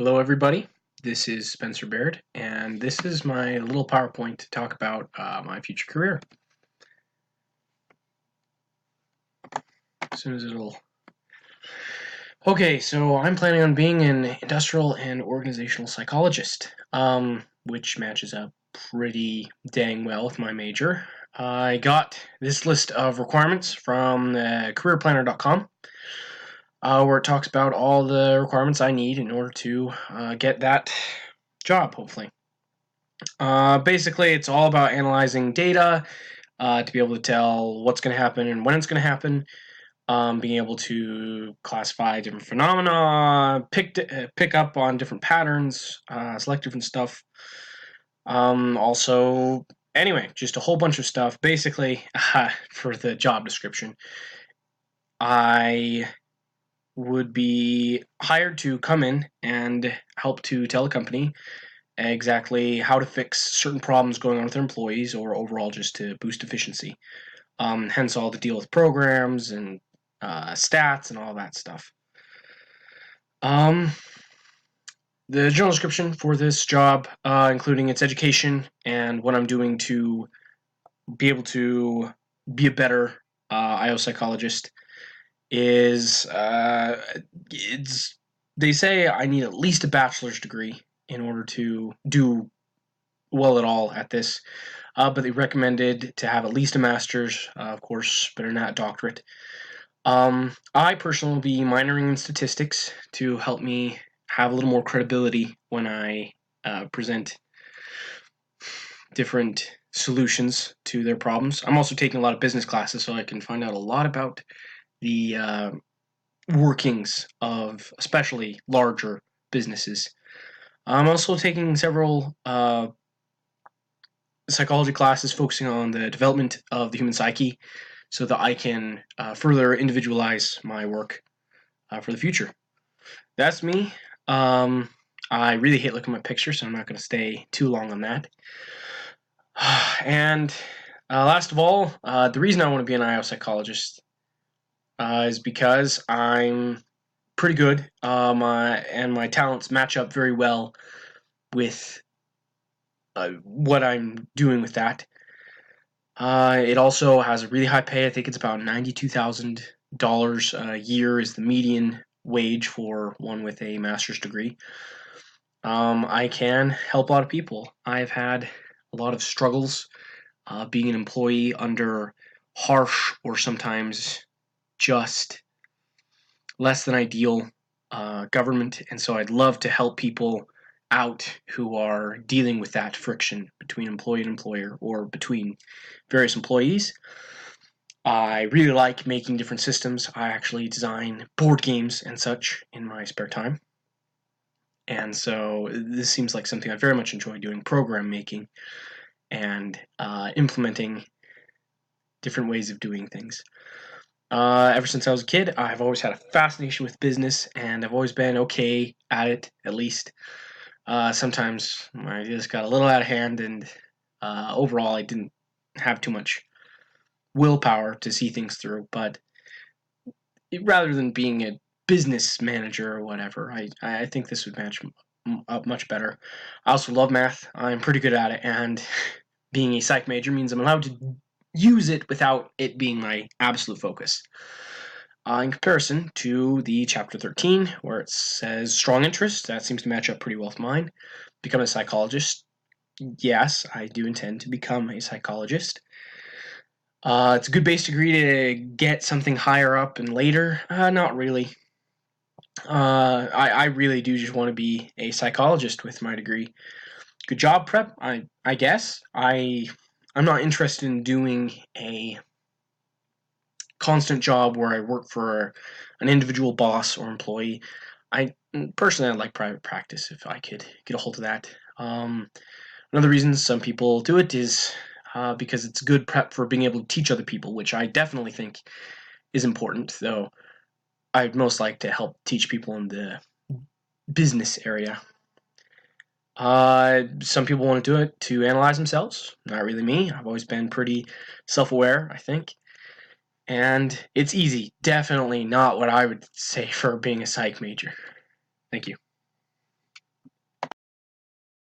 Hello, everybody. This is Spencer Baird, and this is my little PowerPoint to talk about my future career. As soon as it'll... Okay, so I'm planning on being an industrial and organizational psychologist, which matches up pretty dang well with my major. I got this list of requirements from careerplanner.com. Where it talks about all the requirements I need in order to get that job, hopefully. Basically, it's all about analyzing data to be able to tell what's going to happen and when it's going to happen, being able to classify different phenomena, pick up on different patterns, select different stuff. Also, anyway, just a whole bunch of stuff. Basically, for the job description, I would be hired to come in and help to tell a company exactly how to fix certain problems going on with their employees, or overall just to boost efficiency. Hence all the deal with programs and stats and all that stuff. The general description for this job, including its education and what I'm doing to be able to be a better IO psychologist, is they say I need at least a bachelor's degree in order to do well at all at this, but they recommended to have at least a master's, of course, better not a doctorate. I personally will be minoring in statistics to help me have a little more credibility when I present different solutions to their problems. I'm also taking a lot of business classes so I can find out a lot about the workings of especially larger businesses. I'm also taking several psychology classes focusing on the development of the human psyche so that I can further individualize my work for the future. That's me. I really hate looking at my picture, so I'm not going to stay too long on that. And last of all, the reason I want to be an IO psychologist is because I'm pretty good, and my talents match up very well with what I'm doing with that. It also has a really high pay. I think it's about $92,000 a year is the median wage for one with a master's degree. I can help a lot of people. I've had a lot of struggles being an employee under harsh or sometimes just less than ideal government, and so I'd love to help people out who are dealing with that friction between employee and employer, or between various employees. I really like making different systems. I actually design board games and such in my spare time. And so this seems like something I very much enjoy doing, program making and implementing different ways of doing things. Ever since I was a kid, I've always had a fascination with business, and I've always been okay at it, at least. Sometimes my ideas got a little out of hand, and overall I didn't have too much willpower to see things through. But rather than being a business manager or whatever, I think this would match up much better. I also love math. I'm pretty good at it, and being a psych major means I'm allowed to use it without it being my absolute focus. In comparison to the chapter 13, where it says strong interest, that seems to match up pretty well with mine. Become a psychologist. Yes, I do intend to become a psychologist. It's a good base degree to get something higher up and later. Not really. I really do just want to be a psychologist with my degree. Good job prep, I guess. I'm not interested in doing a constant job where I work for an individual boss or employee. I'd like private practice if I could get a hold of that. Another reason some people do it is because it's good prep for being able to teach other people, which I definitely think is important, though I'd most like to help teach people in the business area. Some people want to do it to analyze themselves. Not really me. I've always been pretty self-aware, I think. And it's easy. Definitely not what I would say for being a psych major. Thank you.